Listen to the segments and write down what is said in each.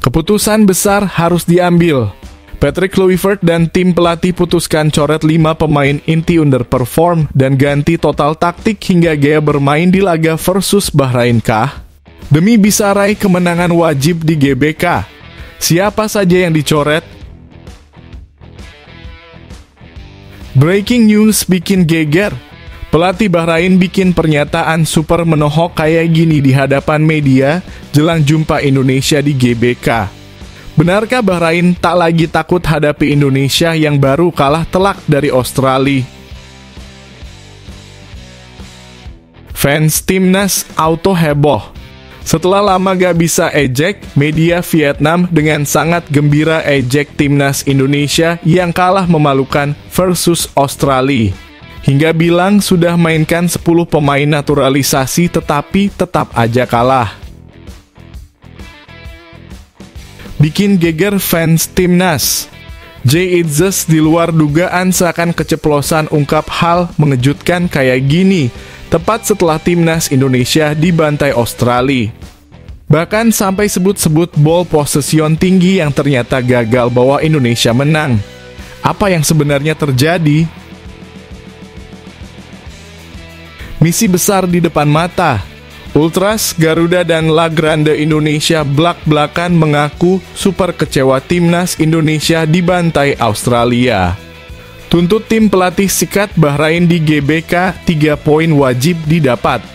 Keputusan besar harus diambil. Patrick Kluivert dan tim pelatih putuskan coret 5 pemain inti underperform dan ganti total taktik hingga gaya bermain di laga versus Bahrain kah? Demi bisa raih kemenangan wajib di GBK. Siapa saja yang dicoret? Breaking news bikin geger. Pelatih Bahrain bikin pernyataan super menohok kayak gini di hadapan media jelang jumpa Indonesia di GBK. Benarkah Bahrain tak lagi takut hadapi Indonesia yang baru kalah telak dari Australia? Fans timnas auto heboh. Setelah lama gak bisa ejek, media Vietnam dengan sangat gembira ejek timnas Indonesia yang kalah memalukan versus Australia. Hingga bilang sudah mainkan 10 pemain naturalisasi tetapi tetap aja kalah. Bikin geger fans timnas. Jay Itzes di luar dugaan seakan keceplosan ungkap hal mengejutkan kayak gini, tepat setelah timnas Indonesia dibantai Australia. Bahkan sampai sebut-sebut ball possession tinggi yang ternyata gagal bawa Indonesia menang. Apa yang sebenarnya terjadi? Misi besar di depan mata. Ultras, Garuda, dan La Grande Indonesia blak-blakan mengaku super kecewa timnas Indonesia dibantai Australia. Tuntut tim pelatih sikat Bahrain di GBK, 3 poin wajib didapat.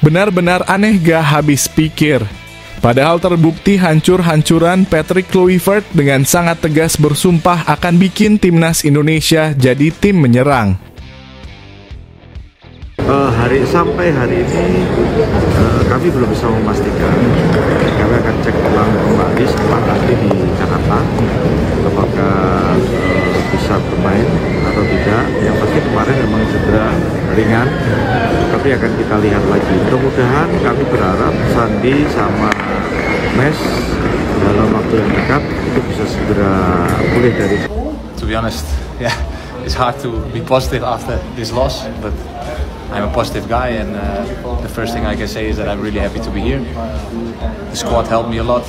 Benar-benar aneh gak habis pikir. Padahal terbukti hancur-hancuran Patrick Kluivert dengan sangat tegas bersumpah akan bikin timnas Indonesia jadi tim menyerang. Sampai hari ini kami belum bisa memastikan. Kami akan cek ulang kembali setelah nanti di Jakarta apakah bisa bermain atau tidak. Yang pasti kemarin memang cedera ringan, tapi akan kita lihat lagi. Mudah-mudahan kami berharap Sandi sama Mes dalam waktu yang dekat itu bisa segera pulih dari. To be honest, yeah, it's hard to be positive after this loss, but I'm a positive guy, and the first thing I can say is that I'm really happy to be here. The squad helped me a lot,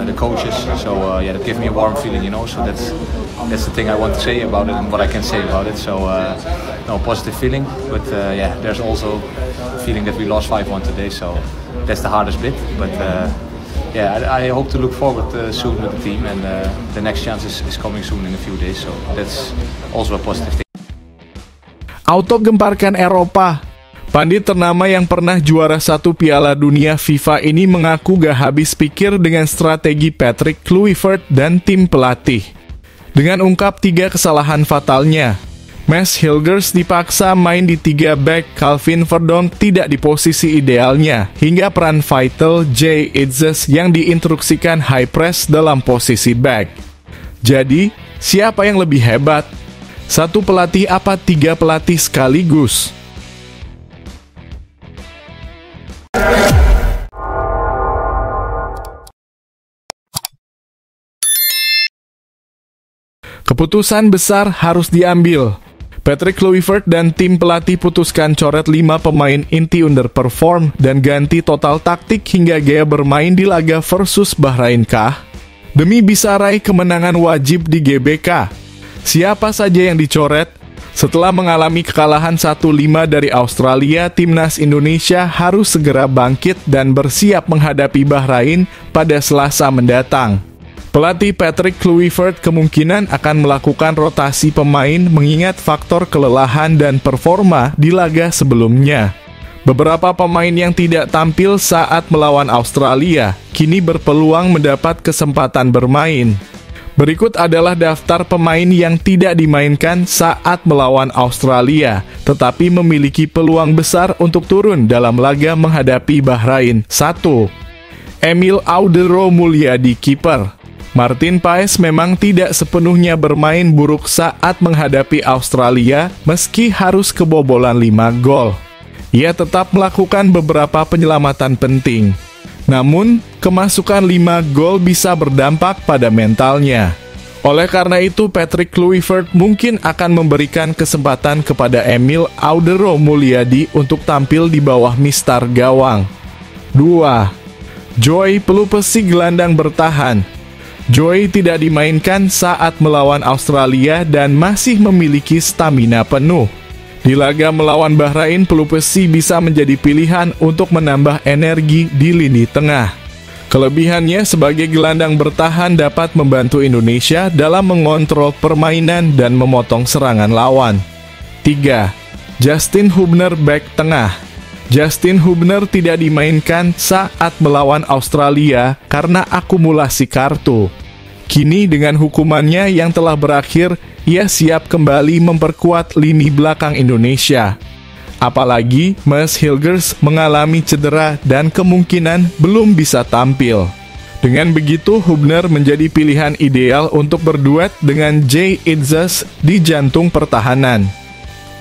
the coaches, so yeah, that gave me a warm feeling, you know. So that's the thing I want to say about it and what I can say about it. So no, positive feeling, but yeah, there's also a feeling that we lost 5-1 today, so that's the hardest bit. But yeah, I hope to look forward soon with the team, and the next chance is coming soon in a few days. So that's also a positive thing. Auto gemparkan Eropa. Pandit ternama yang pernah juara 1 Piala Dunia FIFA ini mengaku gak habis pikir dengan strategi Patrick Kluivert dan tim pelatih. Dengan ungkap 3 kesalahan fatalnya, Mads Hilgers dipaksa main di 3 back, Calvin Verdonk tidak di posisi idealnya, hingga peran vital Jay Itzes yang diinstruksikan high press dalam posisi back. Jadi, siapa yang lebih hebat? 1 pelatih apa 3 pelatih sekaligus? Keputusan besar harus diambil. Patrick Kluivert dan tim pelatih putuskan coret 5 pemain inti underperform dan ganti total taktik hingga gaya bermain di laga versus Bahrain kah? Demi bisa raih kemenangan wajib di GBK. Siapa saja yang dicoret? Setelah mengalami kekalahan 1-5 dari Australia, timnas Indonesia harus segera bangkit dan bersiap menghadapi Bahrain pada Selasa mendatang. Pelatih Patrick Kluivert kemungkinan akan melakukan rotasi pemain mengingat faktor kelelahan dan performa di laga sebelumnya. Beberapa pemain yang tidak tampil saat melawan Australia kini berpeluang mendapat kesempatan bermain. Berikut adalah daftar pemain yang tidak dimainkan saat melawan Australia, tetapi memiliki peluang besar untuk turun dalam laga menghadapi Bahrain. 1. Emil Audero Mulyadi, kiper. Martin Paes memang tidak sepenuhnya bermain buruk saat menghadapi Australia, meski harus kebobolan 5 gol. Ia tetap melakukan beberapa penyelamatan penting. Namun, kemasukan 5 gol bisa berdampak pada mentalnya. Oleh karena itu, Patrick Kluivert mungkin akan memberikan kesempatan kepada Emil Audero Mulyadi untuk tampil di bawah mistar gawang. 2. Joy Pelupesi gelandang bertahan. Joy tidak dimainkan saat melawan Australia dan masih memiliki stamina penuh. Di laga melawan Bahrain, Pelupesi bisa menjadi pilihan untuk menambah energi di lini tengah. Kelebihannya sebagai gelandang bertahan dapat membantu Indonesia dalam mengontrol permainan dan memotong serangan lawan. 3. Justin Hubner bek tengah. Justin Hubner tidak dimainkan saat melawan Australia karena akumulasi kartu. Kini dengan hukumannya yang telah berakhir, ia siap kembali memperkuat lini belakang Indonesia. Apalagi Maes Hilgers mengalami cedera dan kemungkinan belum bisa tampil. Dengan begitu, Hubner menjadi pilihan ideal untuk berduet dengan Jay Itzes di jantung pertahanan.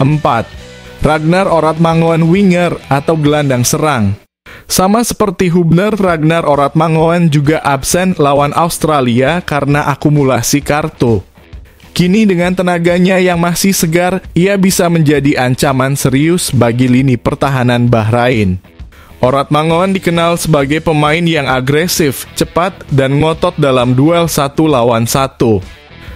4. Ragnar Oratmangoen winger atau gelandang serang. Sama seperti Hubner, Ragnar Oratmangoen juga absen lawan Australia karena akumulasi kartu. Kini dengan tenaganya yang masih segar, ia bisa menjadi ancaman serius bagi lini pertahanan Bahrain. Oratmangoen dikenal sebagai pemain yang agresif, cepat, dan ngotot dalam duel 1 lawan 1.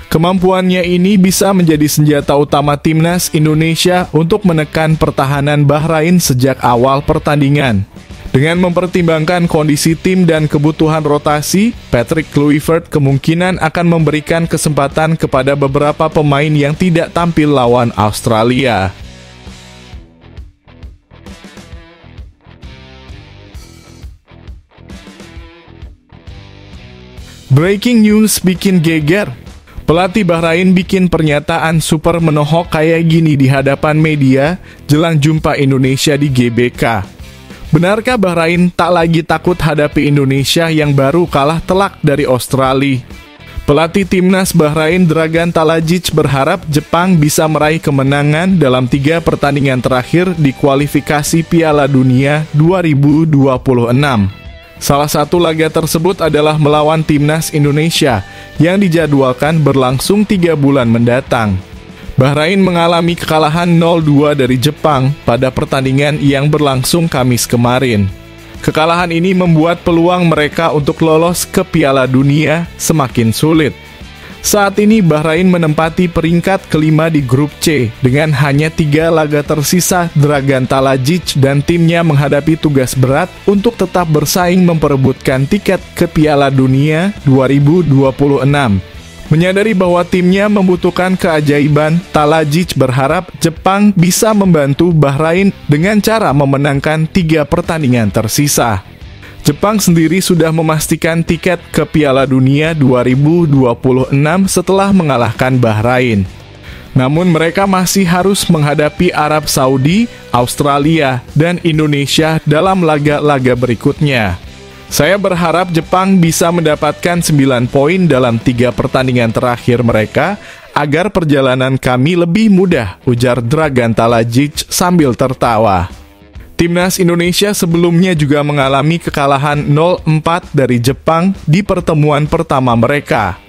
Kemampuannya ini bisa menjadi senjata utama timnas Indonesia untuk menekan pertahanan Bahrain sejak awal pertandingan. Dengan mempertimbangkan kondisi tim dan kebutuhan rotasi, Patrick Kluivert kemungkinan akan memberikan kesempatan kepada beberapa pemain yang tidak tampil lawan Australia. Breaking news bikin geger. Pelatih Bahrain bikin pernyataan super menohok kayak gini di hadapan media jelang jumpa Indonesia di GBK. Benarkah Bahrain tak lagi takut hadapi Indonesia yang baru kalah telak dari Australia? Pelatih timnas Bahrain Dragan Talajic berharap Jepang bisa meraih kemenangan dalam 3 pertandingan terakhir di kualifikasi Piala Dunia 2026. Salah satu laga tersebut adalah melawan timnas Indonesia yang dijadwalkan berlangsung 3 bulan mendatang. Bahrain mengalami kekalahan 0-2 dari Jepang pada pertandingan yang berlangsung Kamis kemarin. Kekalahan ini membuat peluang mereka untuk lolos ke Piala Dunia semakin sulit. Saat ini Bahrain menempati peringkat kelima di grup C dengan hanya 3 laga tersisa. Dragan Talajic dan timnya menghadapi tugas berat untuk tetap bersaing memperebutkan tiket ke Piala Dunia 2026. Menyadari bahwa timnya membutuhkan keajaiban, Talajic berharap Jepang bisa membantu Bahrain dengan cara memenangkan 3 pertandingan tersisa. Jepang sendiri sudah memastikan tiket ke Piala Dunia 2026 setelah mengalahkan Bahrain. Namun mereka masih harus menghadapi Arab Saudi, Australia, dan Indonesia dalam laga-laga berikutnya. Saya berharap Jepang bisa mendapatkan 9 poin dalam 3 pertandingan terakhir mereka agar perjalanan kami lebih mudah, ujar Dragan Talajic sambil tertawa. Timnas Indonesia sebelumnya juga mengalami kekalahan 0-4 dari Jepang di pertemuan pertama mereka.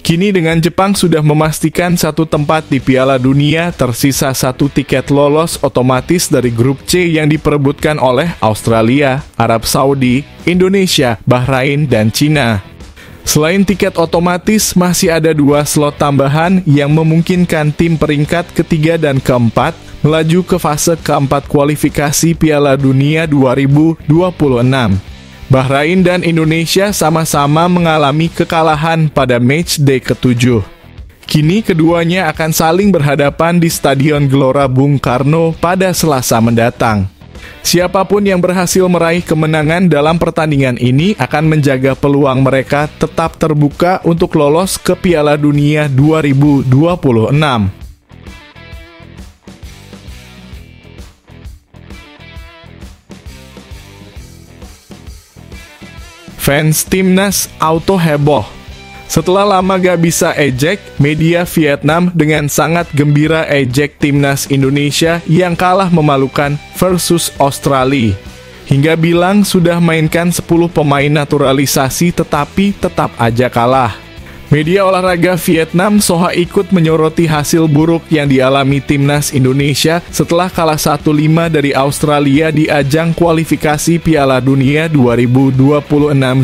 Kini dengan Jepang sudah memastikan 1 tempat di Piala Dunia, tersisa 1 tiket lolos otomatis dari grup C yang diperebutkan oleh Australia, Arab Saudi, Indonesia, Bahrain, dan Cina. Selain tiket otomatis, masih ada 2 slot tambahan yang memungkinkan tim peringkat ketiga dan keempat melaju ke fase keempat kualifikasi Piala Dunia 2026. Bahrain dan Indonesia sama-sama mengalami kekalahan pada matchday ke-7. Kini keduanya akan saling berhadapan di Stadion Gelora Bung Karno pada Selasa mendatang. Siapapun yang berhasil meraih kemenangan dalam pertandingan ini akan menjaga peluang mereka tetap terbuka untuk lolos ke Piala Dunia 2026. Fans timnas auto heboh. Setelah lama gak bisa ejek, media Vietnam dengan sangat gembira ejek timnas Indonesia yang kalah memalukan versus Australia. Hingga bilang sudah mainkan 10 pemain naturalisasi tetapi tetap aja kalah. Media olahraga Vietnam Soha ikut menyoroti hasil buruk yang dialami timnas Indonesia setelah kalah 1-5 dari Australia di ajang kualifikasi Piala Dunia 2026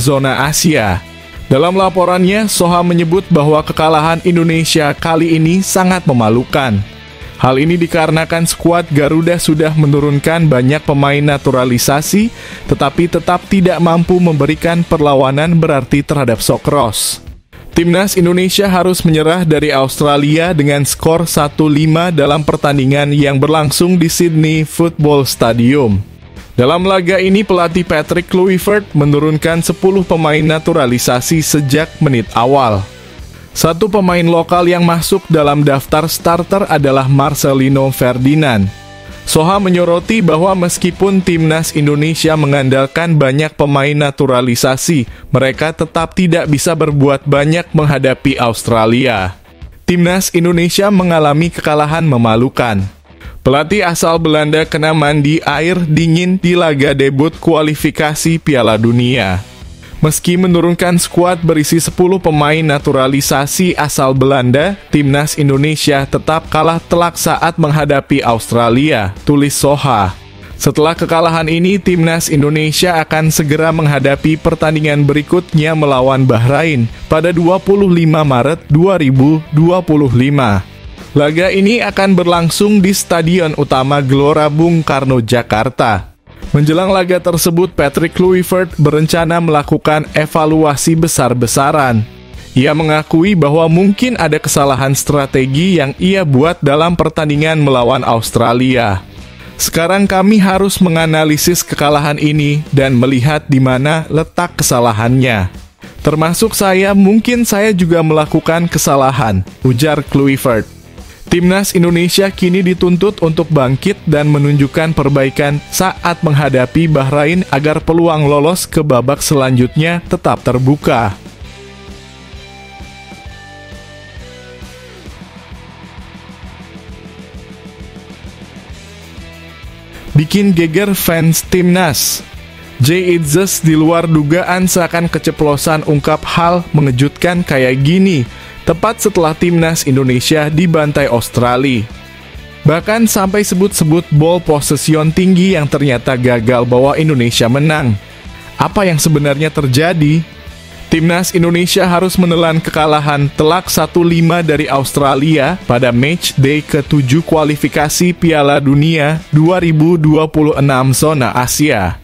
zona Asia. Dalam laporannya, Soha menyebut bahwa kekalahan Indonesia kali ini sangat memalukan. Hal ini dikarenakan skuad Garuda sudah menurunkan banyak pemain naturalisasi, tetapi tetap tidak mampu memberikan perlawanan berarti terhadap Sokros. Timnas Indonesia harus menyerah dari Australia dengan skor 1-5 dalam pertandingan yang berlangsung di Sydney Football Stadium. Dalam laga ini, pelatih Patrick Kluivert menurunkan 10 pemain naturalisasi sejak menit awal. Satu pemain lokal yang masuk dalam daftar starter adalah Marcelino Ferdinand. Soha menyoroti bahwa meskipun timnas Indonesia mengandalkan banyak pemain naturalisasi, mereka tetap tidak bisa berbuat banyak menghadapi Australia. Timnas Indonesia mengalami kekalahan memalukan. Pelatih asal Belanda kena mandi air dingin di laga debut kualifikasi Piala Dunia. Meski menurunkan skuad berisi 10 pemain naturalisasi asal Belanda, timnas Indonesia tetap kalah telak saat menghadapi Australia, tulis Soha. Setelah kekalahan ini, timnas Indonesia akan segera menghadapi pertandingan berikutnya melawan Bahrain pada 25 Maret 2025. Laga ini akan berlangsung di Stadion Utama Gelora Bung Karno, Jakarta. Menjelang laga tersebut, Patrick Kluivert berencana melakukan evaluasi besar-besaran. Ia mengakui bahwa mungkin ada kesalahan strategi yang ia buat dalam pertandingan melawan Australia. Sekarang kami harus menganalisis kekalahan ini dan melihat di mana letak kesalahannya. Termasuk mungkin saya juga melakukan kesalahan, ujar Kluivert. Timnas Indonesia kini dituntut untuk bangkit dan menunjukkan perbaikan saat menghadapi Bahrain agar peluang lolos ke babak selanjutnya tetap terbuka. Bikin geger fans timnas. Jay Itzes di luar dugaan seakan keceplosan ungkap hal mengejutkan kayak gini, tepat setelah timnas Indonesia dibantai Australia. Bahkan sampai sebut-sebut ball possession tinggi yang ternyata gagal bawa Indonesia menang. Apa yang sebenarnya terjadi? Timnas Indonesia harus menelan kekalahan telak 1-5 dari Australia pada match day ke-7 kualifikasi Piala Dunia 2026 zona Asia.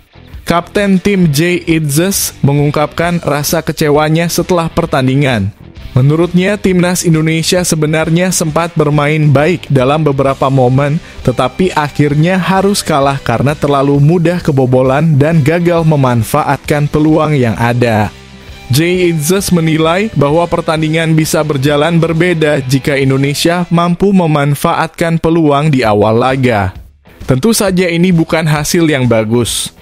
Kapten tim Jay Itzes mengungkapkan rasa kecewanya setelah pertandingan. Menurutnya, timnas Indonesia sebenarnya sempat bermain baik dalam beberapa momen, tetapi akhirnya harus kalah karena terlalu mudah kebobolan dan gagal memanfaatkan peluang yang ada. Jay Itzes menilai bahwa pertandingan bisa berjalan berbeda jika Indonesia mampu memanfaatkan peluang di awal laga. Tentu saja ini bukan hasil yang bagus.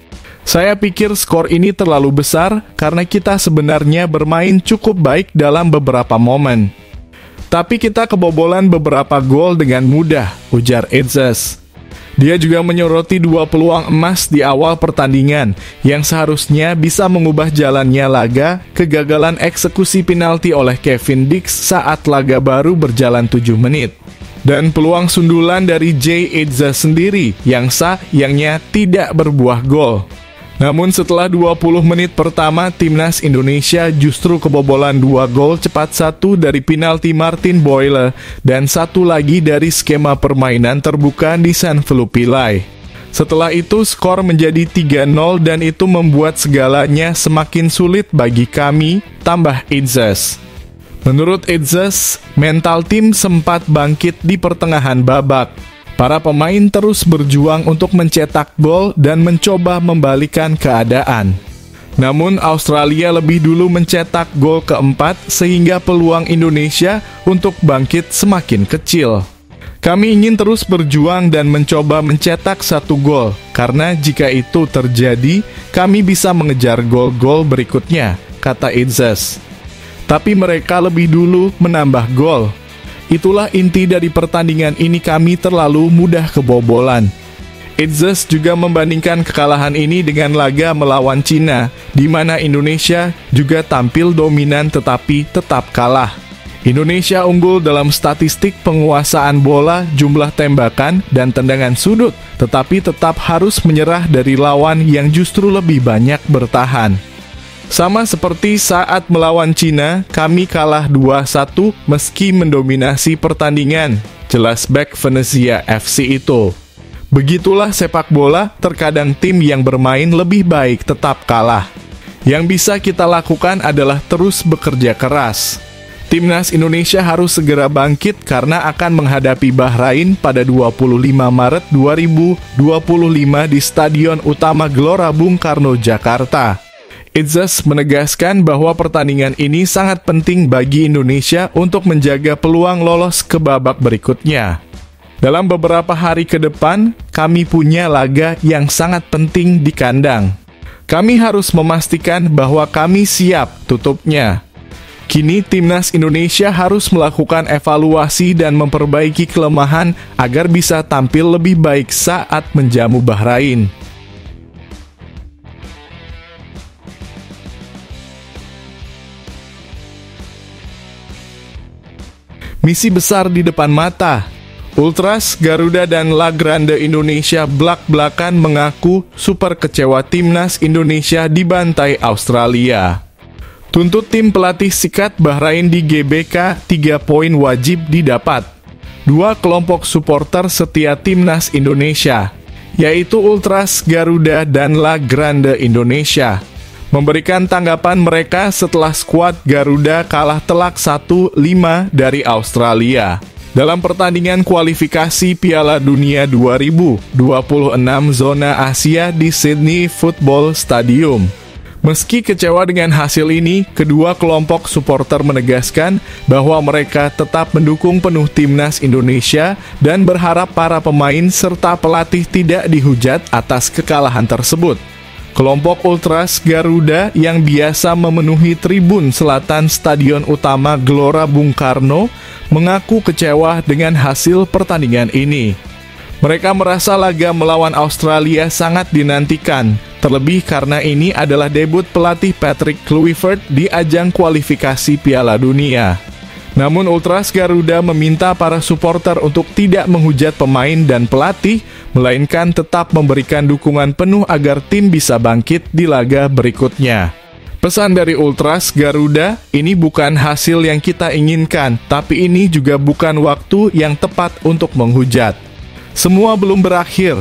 Saya pikir skor ini terlalu besar karena kita sebenarnya bermain cukup baik dalam beberapa momen. Tapi kita kebobolan beberapa gol dengan mudah, ujar Itzes. Dia juga menyoroti 2 peluang emas di awal pertandingan yang seharusnya bisa mengubah jalannya laga, kegagalan eksekusi penalti oleh Kevin Dix saat laga baru berjalan 7 menit. Dan peluang sundulan dari Jay Itzes sendiri yang sayangnya tidak berbuah gol. Namun setelah 20 menit pertama, timnas Indonesia justru kebobolan 2 gol cepat, 1 dari penalti Martin Boyle dan 1 lagi dari skema permainan terbuka di San Filipilai. Setelah itu skor menjadi 3-0 dan itu membuat segalanya semakin sulit bagi kami, tambah Itzes. Menurut Itzes, mental tim sempat bangkit di pertengahan babak. Para pemain terus berjuang untuk mencetak gol dan mencoba membalikan keadaan. Namun Australia lebih dulu mencetak gol keempat sehingga peluang Indonesia untuk bangkit semakin kecil. Kami ingin terus berjuang dan mencoba mencetak 1 gol, karena jika itu terjadi, kami bisa mengejar gol-gol berikutnya, kata Itzes. Tapi mereka lebih dulu menambah gol. Itulah inti dari pertandingan ini, kami terlalu mudah kebobolan. Itzes juga membandingkan kekalahan ini dengan laga melawan Cina, di mana Indonesia juga tampil dominan tetapi tetap kalah. Indonesia unggul dalam statistik penguasaan bola, jumlah tembakan, dan tendangan sudut, tetapi tetap harus menyerah dari lawan yang justru lebih banyak bertahan. Sama seperti saat melawan Cina, kami kalah 2-1 meski mendominasi pertandingan, jelas bek Venezia FC itu. Begitulah sepak bola, terkadang tim yang bermain lebih baik tetap kalah. Yang bisa kita lakukan adalah terus bekerja keras. Timnas Indonesia harus segera bangkit karena akan menghadapi Bahrain pada 25 Maret 2025 di Stadion Utama Gelora Bung Karno, Jakarta. Itzes menegaskan bahwa pertandingan ini sangat penting bagi Indonesia untuk menjaga peluang lolos ke babak berikutnya. Dalam beberapa hari ke depan, kami punya laga yang sangat penting di kandang. Kami harus memastikan bahwa kami siap tutupnya. Kini Timnas Indonesia harus melakukan evaluasi dan memperbaiki kelemahan agar bisa tampil lebih baik saat menjamu Bahrain. Misi besar di depan mata. Ultras, Garuda, dan La Grande Indonesia blak-blakan mengaku super kecewa Timnas Indonesia dibantai Australia. Tuntut tim pelatih sikat Bahrain di GBK, 3 poin wajib didapat. Dua kelompok supporter setia Timnas Indonesia, yaitu Ultras, Garuda, dan La Grande Indonesia, memberikan tanggapan mereka setelah skuad Garuda kalah telak 1-5 dari Australia dalam pertandingan kualifikasi Piala Dunia 2026 zona Asia di Sydney Football Stadium. Meski kecewa dengan hasil ini, kedua kelompok supporter menegaskan bahwa mereka tetap mendukung penuh Timnas Indonesia dan berharap para pemain serta pelatih tidak dihujat atas kekalahan tersebut. Kelompok Ultras Garuda yang biasa memenuhi tribun selatan Stadion Utama Gelora Bung Karno mengaku kecewa dengan hasil pertandingan ini. Mereka merasa laga melawan Australia sangat dinantikan, terlebih karena ini adalah debut pelatih Patrick Kluivert di ajang kualifikasi Piala Dunia. Namun Ultras Garuda meminta para supporter untuk tidak menghujat pemain dan pelatih, melainkan tetap memberikan dukungan penuh agar tim bisa bangkit di laga berikutnya. Pesan dari Ultras Garuda, ini bukan hasil yang kita inginkan, tapi ini juga bukan waktu yang tepat untuk menghujat. Semua belum berakhir.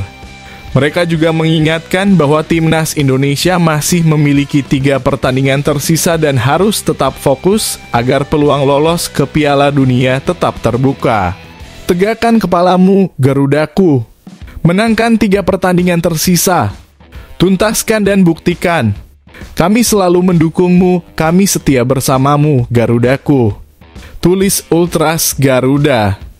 Mereka juga mengingatkan bahwa Timnas Indonesia masih memiliki 3 pertandingan tersisa dan harus tetap fokus agar peluang lolos ke Piala Dunia tetap terbuka. Tegakkan kepalamu, Garudaku. Menangkan 3 pertandingan tersisa. Tuntaskan dan buktikan. Kami selalu mendukungmu, kami setia bersamamu, Garudaku. Tulis Ultras Garuda.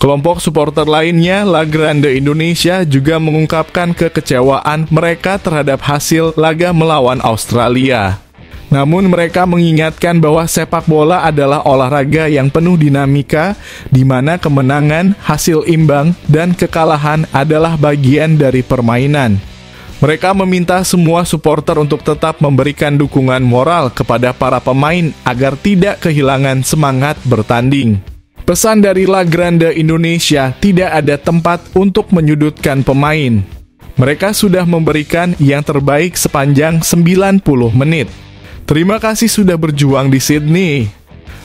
Kelompok supporter lainnya, La Grande Indonesia, juga mengungkapkan kekecewaan mereka terhadap hasil laga melawan Australia. Namun mereka mengingatkan bahwa sepak bola adalah olahraga yang penuh dinamika, di mana kemenangan, hasil imbang, dan kekalahan adalah bagian dari permainan. Mereka meminta semua supporter untuk tetap memberikan dukungan moral kepada para pemain agar tidak kehilangan semangat bertanding. Pesan dari La Grande Indonesia, tidak ada tempat untuk menyudutkan pemain. Mereka sudah memberikan yang terbaik sepanjang 90 menit. Terima kasih sudah berjuang di Sydney.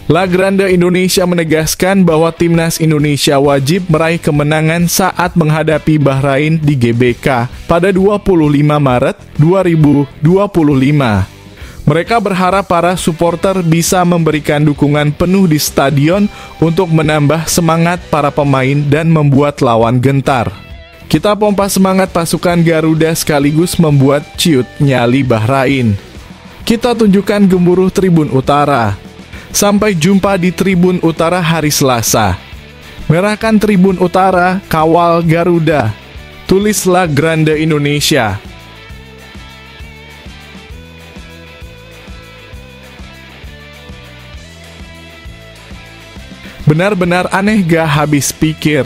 La Grande Indonesia menegaskan bahwa Timnas Indonesia wajib meraih kemenangan saat menghadapi Bahrain di GBK pada 25 Maret 2025. Mereka berharap para supporter bisa memberikan dukungan penuh di stadion untuk menambah semangat para pemain dan membuat lawan gentar. Kita pompa semangat pasukan Garuda sekaligus membuat ciut nyali Bahrain. Kita tunjukkan gemuruh Tribun Utara. Sampai jumpa di Tribun Utara hari Selasa. Merahkan Tribun Utara, kawal Garuda. Tulis La Grande Indonesia. Benar-benar aneh gak habis pikir.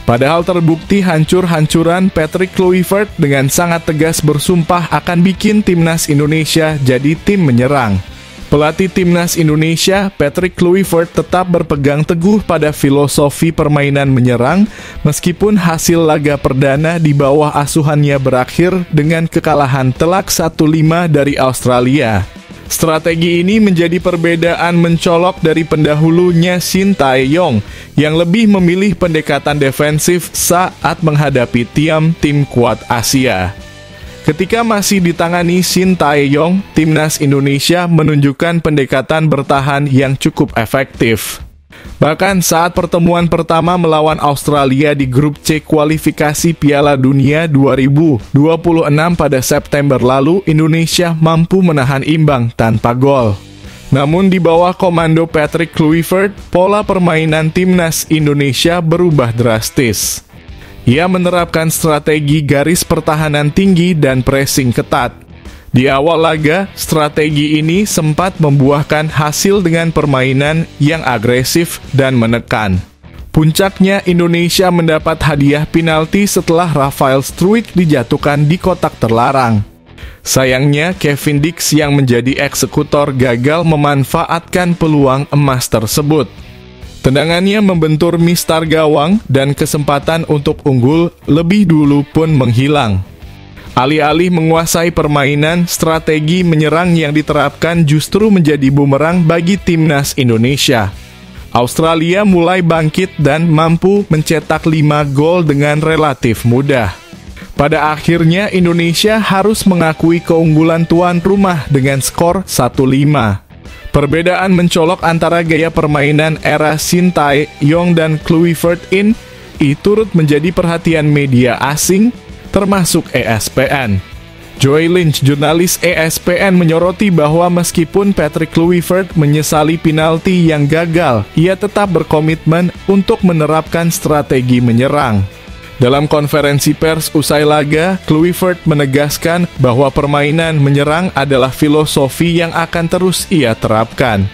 Padahal terbukti hancur-hancuran, Patrick Kluivert dengan sangat tegas bersumpah akan bikin timnas Indonesia jadi tim menyerang. Pelatih timnas Indonesia, Patrick Kluivert, tetap berpegang teguh pada filosofi permainan menyerang, meskipun hasil laga perdana di bawah asuhannya berakhir dengan kekalahan telak 1-5 dari Australia. Strategi ini menjadi perbedaan mencolok dari pendahulunya Shin Tae-yong yang lebih memilih pendekatan defensif saat menghadapi tim kuat Asia. Ketika masih ditangani Shin Tae-yong, timnas Indonesia menunjukkan pendekatan bertahan yang cukup efektif. Bahkan saat pertemuan pertama melawan Australia di grup C kualifikasi Piala Dunia 2026 pada September lalu, Indonesia mampu menahan imbang tanpa gol. Namun di bawah komando Patrick Kluivert, pola permainan timnas Indonesia berubah drastis. Ia menerapkan strategi garis pertahanan tinggi dan pressing ketat. Di awal laga, strategi ini sempat membuahkan hasil dengan permainan yang agresif dan menekan. Puncaknya, Indonesia mendapat hadiah penalti setelah Rafael Struijk dijatuhkan di kotak terlarang. Sayangnya, Kevin Dix yang menjadi eksekutor gagal memanfaatkan peluang emas tersebut. Tendangannya membentur mistar gawang dan kesempatan untuk unggul lebih dulu pun menghilang. Alih-alih menguasai permainan, strategi menyerang yang diterapkan justru menjadi bumerang bagi timnas Indonesia. Australia mulai bangkit dan mampu mencetak 5 gol dengan relatif mudah. Pada akhirnya, Indonesia harus mengakui keunggulan tuan rumah dengan skor 1-5. Perbedaan mencolok antara gaya permainan era Shin Tae-yong dan Kluivert turut menjadi perhatian media asing, termasuk ESPN. Joy Lynch, jurnalis ESPN, menyoroti bahwa meskipun Patrick Kluivert menyesali penalti yang gagal, ia tetap berkomitmen untuk menerapkan strategi menyerang. Dalam konferensi pers usai laga, Kluivert menegaskan bahwa permainan menyerang adalah filosofi yang akan terus ia terapkan.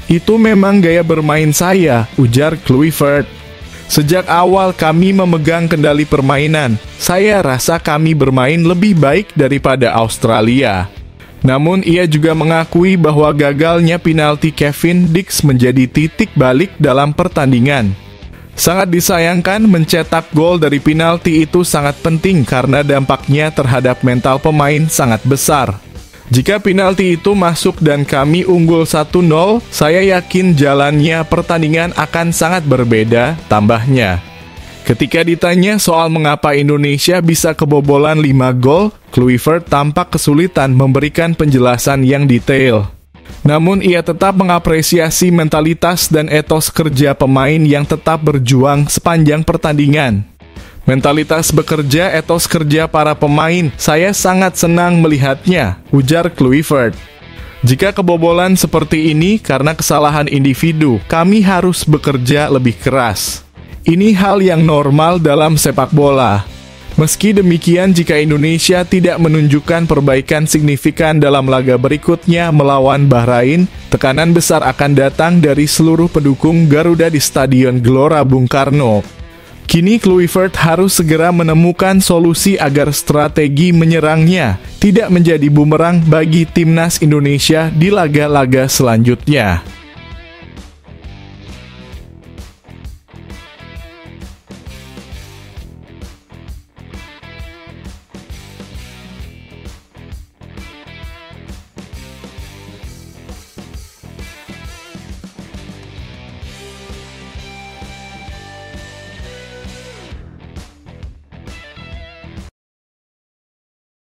"Itu memang gaya bermain saya," ujar Kluivert. "Sejak awal kami memegang kendali permainan. Saya rasa kami bermain lebih baik daripada Australia." Namun ia juga mengakui bahwa gagalnya penalti Kevin Dix menjadi titik balik dalam pertandingan. Sangat disayangkan, mencetak gol dari penalti itu sangat penting karena dampaknya terhadap mental pemain sangat besar. "Jika penalti itu masuk dan kami unggul 1-0, saya yakin jalannya pertandingan akan sangat berbeda," tambahnya. Ketika ditanya soal mengapa Indonesia bisa kebobolan 5 gol, Kluivert tampak kesulitan memberikan penjelasan yang detail. Namun ia tetap mengapresiasi mentalitas dan etos kerja pemain yang tetap berjuang sepanjang pertandingan. "Mentalitas bekerja, etos kerja para pemain, saya sangat senang melihatnya," ujar Kluivert. "Jika kebobolan seperti ini karena kesalahan individu, kami harus bekerja lebih keras. Ini hal yang normal dalam sepak bola. Meski demikian, jika Indonesia tidak menunjukkan perbaikan signifikan dalam laga berikutnya melawan Bahrain, tekanan besar akan datang dari seluruh pendukung Garuda di Stadion Gelora Bung Karno." Kini Kluivert harus segera menemukan solusi agar strategi menyerangnya tidak menjadi bumerang bagi timnas Indonesia di laga-laga selanjutnya.